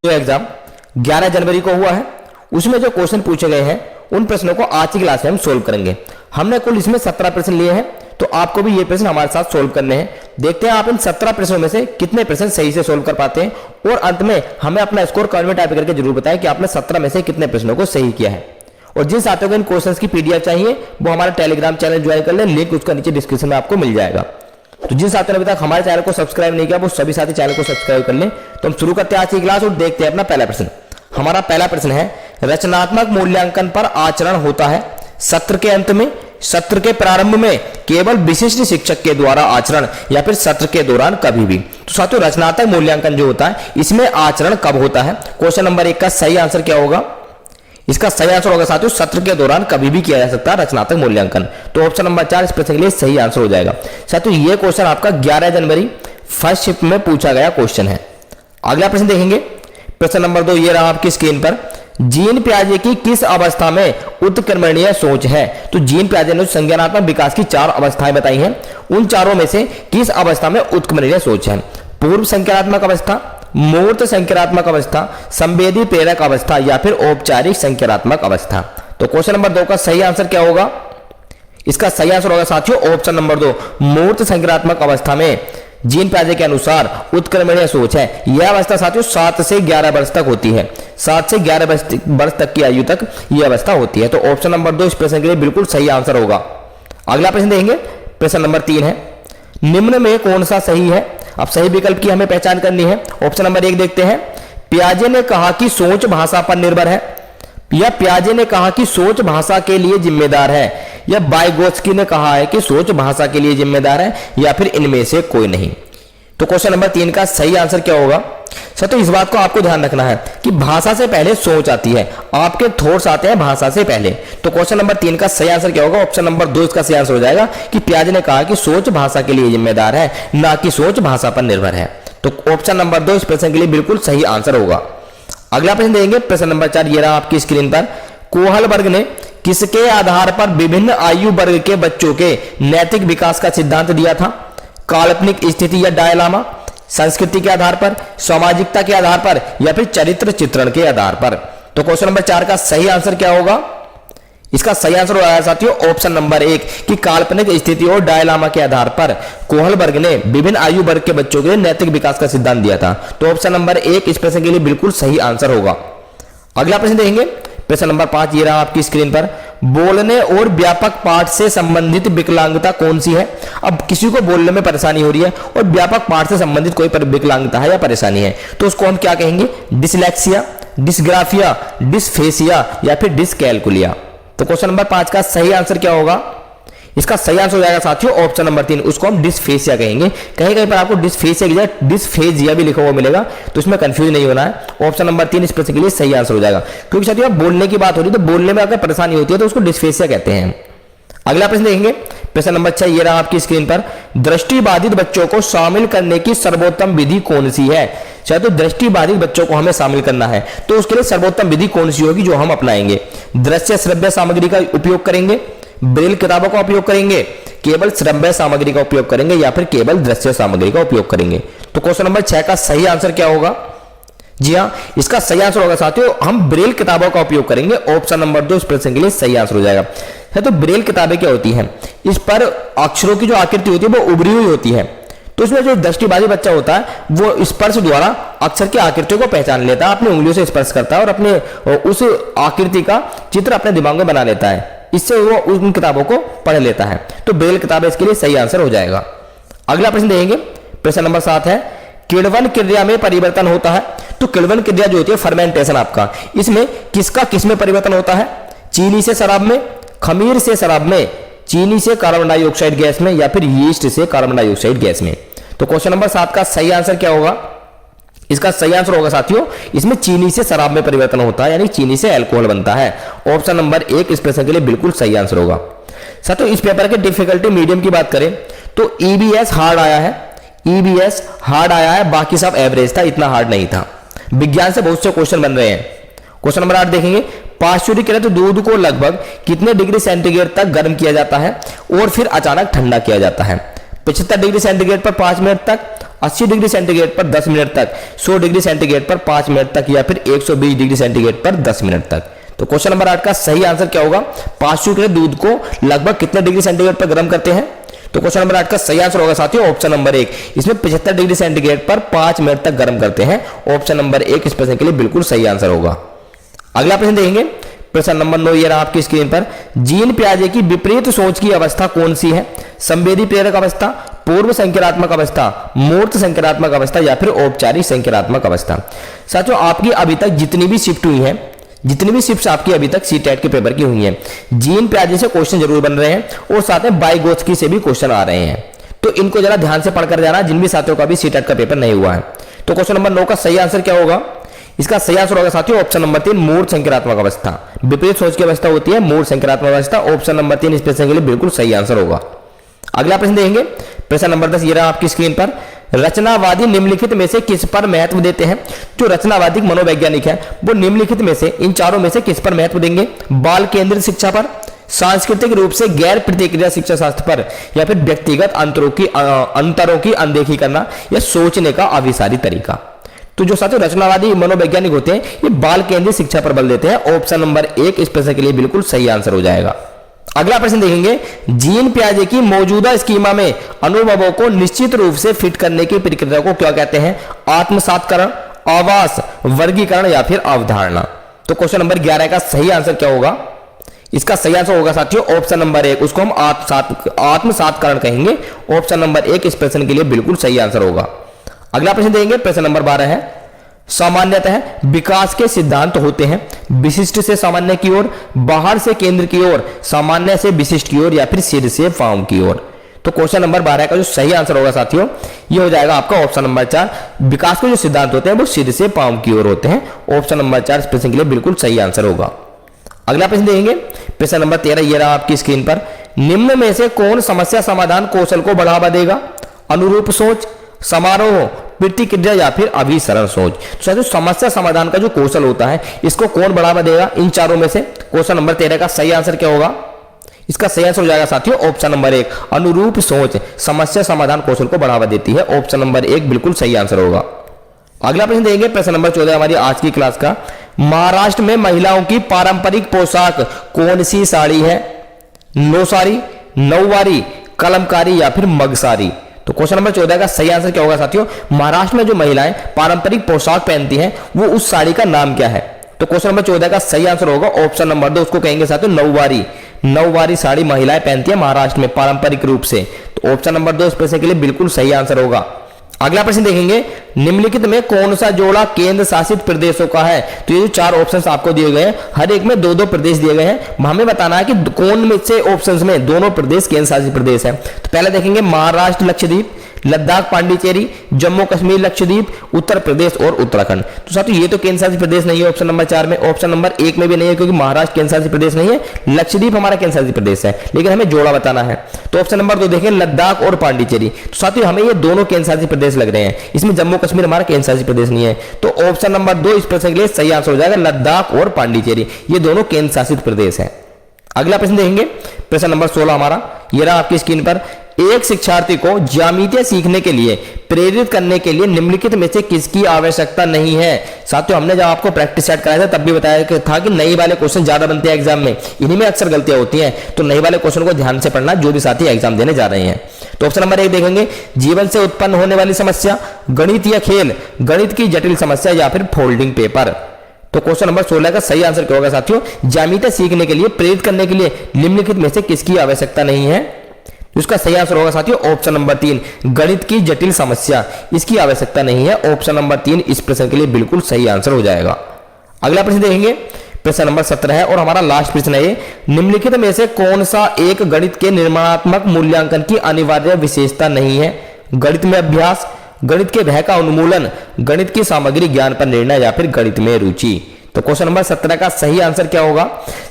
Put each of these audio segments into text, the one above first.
जो एग्जाम 11 जनवरी को हुआ है उसमें जो क्वेश्चन पूछे गए हैं उन प्रश्नों को आज की क्लास में हम सोल्व करेंगे। हमने कुल इसमें 17 प्रश्न लिए हैं, तो आपको भी ये प्रश्न हमारे साथ सोल्व करने हैं। देखते हैं आप इन 17 प्रश्नों में से कितने प्रश्न सही से सोल्व कर पाते हैं और अंत में हमें अपना स्कोर कमेंट में टाइप करके जरूर बताएं कि आपने 17 में से कितने प्रश्नों को सही किया है। और जिन साथियों को इन क्वेश्चंस की पीडीएफ चाहिए वो हमारा टेलीग्राम चैनल ज्वाइन कर लें, लिंक उसका नीचे डिस्क्रिप्शन में आपको मिल जाएगा। तो जिन साथियों ने अभी तक हमारे चैनल को सब्सक्राइब नहीं किया वो सभी साथी चैनल को सब्सक्राइब कर लें। तो हम शुरू करते हैं आज की क्लास और देखते हैं अपना पहला प्रश्न। हमारा पहला प्रश्न है, रचनात्मक मूल्यांकन पर आचरण होता है सत्र के अंत में, सत्र के प्रारंभ में, केवल विशिष्ट शिक्षक के द्वारा आचरण या फिर सत्र के दौरान कभी भी। तो साथियों रचनात्मक मूल्यांकन जो होता है इसमें आचरण कब होता है? क्वेश्चन नंबर 1 का सही आंसर क्या होगा? इसका सही आंसर होगा साथियों सत्र के दौरान कभी भी किया जा सकता है रचनात्मक मूल्यांकन। तो ऑप्शन नंबर 4 इस प्रश्न के लिए सही आंसर हो जाएगा। साथियों ये क्वेश्चन आपका 11 जनवरी फर्स्ट शिफ्ट में पूछा गया क्वेश्चन है। अगला प्रश्न देखेंगे, प्रश्न नंबर 2 ये रहा आपकी स्क्रीन पर। जीन पियाजे की किस अवस्था में उत्क्रमणीय सोच है? तो जीन पियाजे ने संज्ञानात्मक विकास की 4 अवस्थाएं बताई हैं, उन चारों में से किस अवस्था में उत्क्रमणीय सोच है? पूर्व संज्ञानात्मक अवस्था, मूर्त संज्ञानात्मक अवस्था, संवेदी प्रेरक अवस्था या फिर औपचारिक संज्ञानात्मक अवस्था। तो क्वेश्चन नंबर 2 का सही आंसर क्या होगा? इसका सही आंसर होगा साथियों ऑप्शन नंबर 2 मूर्त संज्ञानात्मक अवस्था में जीन पियाजे के अनुसार उत्क्रमणीय सोच है। यह अवस्था साथियों 7 से 11 वर्ष तक होती है, 7 से 11 वर्ष तक की आयु तक यह अवस्था होती है। तो ऑप्शन नंबर 2 इस प्रश्न के लिए बिल्कुल सही आंसर होगा। अगला प्रश्न देखेंगे, प्रश्न नंबर 3 है, निम्न में कौन सा सही है? अब सही विकल्प की हमें पहचान करनी है। ऑप्शन नंबर 1 देखते हैं, पियाजे ने कहा कि सोच भाषा पर निर्भर है, या पियाजे ने कहा कि सोच भाषा के लिए जिम्मेदार है, या वाइगोत्स्की ने कहा है कि सोच भाषा के लिए जिम्मेदार है, या फिर इनमें से कोई नहीं। तो क्वेश्चन नंबर 3 का सही आंसर क्या होगा? तो इस बात को आपको ध्यान रखना है कि भाषा से पहले सोच आती है, आपके थॉट्स आते हैं भाषा से पहले। तो क्वेश्चन नंबर 3 का सही आंसर क्या होगा? ऑप्शन नंबर 2 इसका सही आंसर हो जाएगा कि पियाजे ने कहा कि सोच भाषा के लिए जिम्मेदार है, ना कि सोच भाषा पर निर्भर है। तो ऑप्शन नंबर 2 इस प्रश्न के लिए बिल्कुल सही आंसर होगा। अगला प्रश्न देंगे, प्रश्न नंबर 4 ये रहा आपकी स्क्रीन पर। कोहल वर्ग ने किसके आधार पर विभिन्न आयु वर्ग के बच्चों के नैतिक विकास का सिद्धांत दिया था? काल्पनिक स्थिति या डायलामा, संस्कृति के आधार पर, सामाजिकता के आधार पर, या फिर चरित्र चित्रण के आधार पर। तो क्वेश्चन नंबर 4 का सही आंसर क्या होगा? इसका सही आंसर हो रहा है साथियों ऑप्शन नंबर 1 कि काल्पनिक स्थिति और डायलामा के आधार पर कोहल वर्ग ने विभिन्न आयु वर्ग के बच्चों के लिए नैतिक विकास का सिद्धांत दिया था। तो ऑप्शन नंबर 1 इस प्रश्न के लिए बिल्कुल सही आंसर होगा। अगला प्रश्न देखेंगे, प्रश्न नंबर 5 ये रहा आपकी स्क्रीन पर। बोलने और व्यापक पाठ से संबंधित विकलांगता कौन सी है? अब किसी को बोलने में परेशानी हो रही है और व्यापक पाठ से संबंधित कोई विकलांगता है या परेशानी है, तो उसको हम क्या कहेंगे? डिसलेक्सिया, डिसग्राफिया, डिसफेसिया या फिर डिसकैलकुलिया। तो क्वेश्चन नंबर 5 का सही आंसर क्या होगा? इसका सही आंसर हो जाएगा साथियों ऑप्शन नंबर 3, उसको हम डिसफेसिया कहेंगे। कहीं कहीं पर आपको डिसफेसिया की जगह डिसफेजिया भी लिखा हुआ मिलेगा, तो इसमें कंफ्यूज नहीं होना है। ऑप्शन नंबर 3 इस प्रश्न के लिए सही आंसर हो जाएगा, क्योंकि साथियों बोलने की बात हो रही है तो बोलने में अगर परेशानी होती है तो उसको डिसफेसिया कहते हैं। अगला प्रश्न देखेंगे, प्रश्न नंबर 6 ये रहा आपकी स्क्रीन पर। दृष्टिबाधित बच्चों को शामिल करने की सर्वोत्तम विधि कौन सी है? चाहे तो दृष्टिबाधित बच्चों को हमें शामिल करना है तो उसके लिए सर्वोत्तम विधि कौन सी होगी जो हम अपनाएंगे? दृश्य श्रव्य सामग्री का उपयोग करेंगे, ब्रेल किताबों का उपयोग करेंगे, केवल श्रव्य सामग्री का उपयोग करेंगे, या फिर केवल दृश्य सामग्री का उपयोग करेंगे? तो क्वेश्चन नंबर 6 का सही आंसर क्या होगा? जी हाँ, इसका सही आंसर होगा साथियों हम ब्रेल किताबों का उपयोग करेंगे। ऑप्शन नंबर 2 इस प्रश्न के लिए सही आंसर हो जाएगा। तो ब्रेल किताबें क्या होती हैं? इस पर अक्षरों की जो आकृति होती है वो उभरी हुई होती है, तो इसमें जो दृष्टिबाधित बच्चा होता है वो स्पर्श द्वारा अक्षर की आकृतियों को पहचान लेता है, अपनी उंगलियों से स्पर्श करता है और अपने उस आकृति का चित्र अपने दिमाग में बना लेता है, इससे वो उन किताबों को पढ़ लेता है। तो ब्रेल किताबें इसके लिए सही आंसर हो जाएगा। अगला प्रश्न देखेंगे, प्रश्न नंबर 7 है। किण्वन क्रिया में परिवर्तन होता है, तो किण्वन क्रिया जो होती है फर्मेंटेशन आपका, इसमें किसका किस में परिवर्तन होता है? चीनी से शराब में, खमीर से शराब में, चीनी से कार्बन डाइऑक्साइड गैस में, या फिर यीस्ट से कार्बन डाइऑक्साइड गैस में। तो क्वेश्चन नंबर 7 का सही आंसर क्या होगा? इसका सही आंसर होगा साथियों इसमें चीनी से शराब में परिवर्तन होता है, यानी चीनी से अल्कोहल बनता है। ऑप्शन नंबर 1 इस प्रश्न के लिए बिल्कुल सही आंसर होगा। साथियों इस पेपर के डिफिकल्टी मीडियम की बात करें तो ईबीएस हार्ड आया है, ईबीएस हार्ड आया है, बाकी सब एवरेज था, इतना हार्ड नहीं था। विज्ञान से बहुत से क्वेश्चन बन रहे हैं। क्वेश्चन नंबर 8 देखेंगे, पाश्चुरीकृत दूध को लगभग कितने डिग्री सेंटीग्रेड तक गर्म किया जाता है और फिर अचानक ठंडा किया जाता है? 75 डिग्री सेंटीग्रेड पर 5 मिनट तक, 80 डिग्री सेंटीग्रेड पर 10 मिनट तक, 100 डिग्री सेंटीग्रेड पर 5 मिनट तक या फिर 120 डिग्री सेंटीग्रेड पर 10 मिनट तक। तो क्वेश्चन नंबर 8 का सही आंसर क्या होगा? 500 के दूध को लगभग कितने डिग्री सेंटीग्रेड पर गर्म करते हैं? तो क्वेश्चन नंबर 8 का सही आंसर होगा साथियों ऑप्शन नंबर 1। इसमें 75 डिग्री सेंटीग्रेड पर 5 मिनट तक गर्म करते हैं। ऑप्शन नंबर 1 इस प्रश्न के लिए बिल्कुल सही आंसर होगा। अगला प्रश्न देखेंगे, प्रश्न नंबर 9 ये रहा आपकी स्क्रीन पर। जीन पियाजे की विपरीत सोच की अवस्था कौन सी है? संवेदी प्रेरक अवस्था, पूर्व संकेतात्मक अवस्था, मूर्त संकेतात्मक अवस्था या फिर औपचारिक संकेतात्मक अवस्था। साथियों आपकी अभी तक जितनी भी शिफ्ट हुई हैं, जितनी भी शिफ्ट्स आपकी अभी तक सीटेट के पेपर की हुई हैं, जीन पियाजे से क्वेश्चन जरूर बन रहे हैं और साथ में बाइगोत्स्की से भी क्वेश्चन आ रहे हैं। तो इनको जरा ध्यान से पढ़कर जाना जिन भी साथियों का भी सीटेट का पेपर नहीं हुआ है। तो क्वेश्चन नंबर 9 का सही आंसर क्या होगा? इसका सही आंसर होगा साथियों ऑप्शन नंबर 3 मूर्त संकेतात्मक अवस्था। विपरीत सोच की अवस्था होती है मूर्त संकेतात्मक अवस्था। ऑप्शन नंबर 3 इस प्रश्न के लिए बिल्कुल सही आंसर होगा। अगला प्रश्न देखेंगे, प्रश्न नंबर 10 ये रहा आपकी स्क्रीन पर। रचनावादी निम्नलिखित में से किस पर महत्व देते हैं? जो रचनावादी मनोवैज्ञानिक है वो निम्नलिखित में से इन चारों में से किस पर महत्व देंगे? बाल केंद्रित शिक्षा पर, सांस्कृतिक रूप से गैर प्रतिक्रिया शिक्षा शास्त्र पर या फिर व्यक्तिगत अंतरों की अनदेखी करना या सोचने का अभिसारी तरीका। तो जो साथियों रचनावादी मनोवैज्ञानिक होते हैं ये बाल केंद्रित शिक्षा पर बल देते हैं। ऑप्शन नंबर 1 इस प्रश्न के लिए बिल्कुल सही आंसर हो जाएगा। अगला प्रश्न देखेंगे, जीन पियाजे की मौजूदा स्कीमा में अनुभवों को निश्चित रूप से फिट करने की प्रक्रिया को क्या कहते हैं? आत्मसातकरण, आवास, वर्गीकरण या फिर अवधारणा। तो क्वेश्चन नंबर 11 का सही आंसर क्या होगा? इसका सही आंसर होगा साथियों ऑप्शन नंबर 1, उसको हम आत्मसातकरण कहेंगे। ऑप्शन नंबर 1 इस प्रश्न के लिए बिल्कुल सही आंसर होगा। अगला प्रश्न देखेंगे, प्रश्न नंबर 12 है। सामान्यतः विकास के सिद्धांत होते हैं विशिष्ट से सामान्य की ओर, बाहर से केंद्र की ओर, सामान्य से विशिष्ट की ओर या फिर सिर से पांव की ओर। तो क्वेश्चन नंबर 12 का जो सही आंसर होगा साथियों ये हो जाएगा आपका ऑप्शन नंबर 4। विकास के जो सिद्धांत होते हैं वो सिर से पांव की ओर होते हैं। ऑप्शन नंबर 4 इस प्रश्न के लिए बिल्कुल सही आंसर होगा। अगला प्रश्न देखेंगे, प्रश्न नंबर 13 ये रहा आपकी स्क्रीन पर। निम्न में से कौन समस्या समाधान कौशल को बढ़ावा देगा? अनुरूप सोच, समारोह, प्रतिक्रिया या फिर अभिसरण सोच। तो साथियों समस्या समाधान का जो कौशल होता है इसको कौन बढ़ावा देगा इन चारों में से? क्वेश्चन नंबर 13 का सही आंसर क्या होगा? इसका सही आंसर हो जाएगा साथियों ऑप्शन नंबर 1, अनुरूप सोच समस्या समाधान कौशल को बढ़ावा देती है। ऑप्शन नंबर 1 बिल्कुल सही आंसर होगा। अगला प्रश्न देखेंगे, प्रश्न नंबर 14 हमारी आज की क्लास का। महाराष्ट्र में महिलाओं की पारंपरिक पोशाक कौन सी साड़ी है? नौसारी, नौवारी, कलमकारी या फिर मगसारी। तो क्वेश्चन नंबर 14 का सही आंसर क्या होगा साथियों? महाराष्ट्र में जो महिलाएं पारंपरिक पोशाक पहनती हैं वो उस साड़ी का नाम क्या है? तो क्वेश्चन नंबर 14 का सही आंसर होगा ऑप्शन नंबर 2, उसको कहेंगे साथियों नौवारी। नौवारी साड़ी महिलाएं पहनती है महाराष्ट्र में पारंपरिक रूप से। तो ऑप्शन नंबर 2 इस प्रश्न के लिए बिल्कुल सही आंसर होगा। अगला प्रश्न देखेंगे, निम्नलिखित में कौन सा जोड़ा केंद्र शासित प्रदेशों का है? तो ये जो 4 ऑप्शंस आपको दिए गए हैं हर एक में 2-2 प्रदेश दिए गए हैं। हमें बताना है कि कौन में से ऑप्शंस में दोनों प्रदेश केंद्र शासित प्रदेश है। तो पहले देखेंगे महाराष्ट्र लक्षद्वीप, लद्दाख पांडिचेरी, जम्मू कश्मीर लक्षद्वीप, उत्तर प्रदेश और उत्तराखंड। तो साथियों ये तो केंद्र शासित प्रदेश नहीं है ऑप्शन नंबर 4 में। ऑप्शन नंबर 1 में भी नहीं है क्योंकि महाराष्ट्र केंद्र शासित प्रदेश नहीं है, लक्षद्वीप हमारा केंद्र शासित प्रदेश है, लेकिन हमें जोड़ा बताना है। तो ऑप्शन नंबर 2 देखें लद्दाख और पांडिचेरी। तो साथियों हमें ये दोनों केंद्र शासित प्रदेश लग रहे हैं, इसमें जम्मू कश्मीर हमारा केंद्र शासित प्रदेश नहीं है। तो ऑप्शन नंबर 2 इस प्रश्न के लिए सही आंसर हो जाएगा, लद्दाख और पांडिचेरी ये दोनों केंद्र शासित प्रदेश है। अगला प्रश्न देखेंगे, प्रश्न नंबर 16 हमारा ये रहा आपकी स्क्रीन पर। एक शिक्षार्थी को ज्यामिति सीखने के लिए प्रेरित करने के लिए निम्नलिखित में से किसकी आवश्यकता नहीं है? साथियों हमने जब आपको प्रैक्टिस सेट कराया था तब भी बताया था कि नई वाले क्वेश्चन ज्यादा बनते हैं एग्जाम में, इन्हीं में अक्सर गलतियां होती हैं। तो नई वाले क्वेश्चन को ध्यान से पढ़ना जो भी साथी एग्जाम देने जा रहे हैं। तो ऑप्शन नंबर 1 देखेंगे, जीवन से उत्पन्न होने वाली समस्या, गणित या खेल, गणित की जटिल समस्या या फिर फोल्डिंग पेपर। तो क्वेश्चन नंबर 16 का सही आंसर क्या होगा साथियों? ज्यामिति सीखने के लिए प्रेरित करने के लिए निम्नलिखित में से किसकी आवश्यकता नहीं है? उसका सही आंसर होगा साथियों ऑप्शन नंबर 3, गणित की जटिल समस्या, इसकी आवश्यकता नहीं है। ऑप्शन नंबर 3 इस प्रश्न के लिए बिल्कुल सही आंसर हो जाएगा। अगला प्रश्न देखेंगे, प्रश्न नंबर 17 है और हमारा लास्ट प्रश्न है ये। निम्नलिखित में से कौन सा एक गणित के निर्माणात्मक मूल्यांकन की अनिवार्य विशेषता नहीं है? गणित में अभ्यास, गणित के भय का उन्मूलन, गणित की सामग्री ज्ञान पर निर्णय या फिर गणित में रुचि। तो क्वेश्चन नंबर 17 का सही आंसर क्या होगा?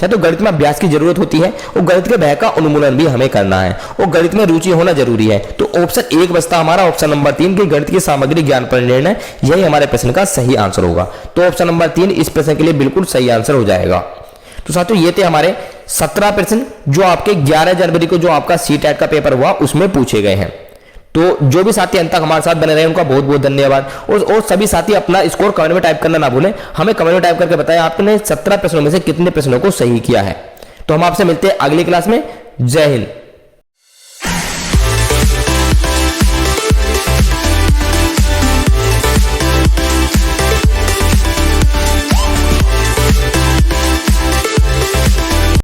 तो गणित में अभ्यास की जरूरत होती है और गणित के भय का उन्मूलन भी हमें करना है और गणित में रुचि होना जरूरी है। तो ऑप्शन 1 बचता हमारा ऑप्शन नंबर 3 की गणित की सामग्री ज्ञान पर निर्णय, यही हमारे प्रश्न का सही आंसर होगा। तो ऑप्शन नंबर 3 इस प्रश्न के लिए बिल्कुल सही आंसर हो जाएगा। तो साथियों ये थे हमारे 17 प्रश्न जो आपके 11 जनवरी को जो आपका सीटेट का पेपर हुआ उसमें पूछे गए हैं। तो जो भी साथी अंत तक हमारे साथ बने रहे उनका बहुत बहुत धन्यवाद। और सभी साथी अपना स्कोर कमेंट में टाइप करना ना भूलें, हमें कमेंट में टाइप करके बताएं आपने 17 प्रश्नों में से कितने प्रश्नों को सही किया है। तो हम आपसे मिलते हैं अगली क्लास में। जय हिंद।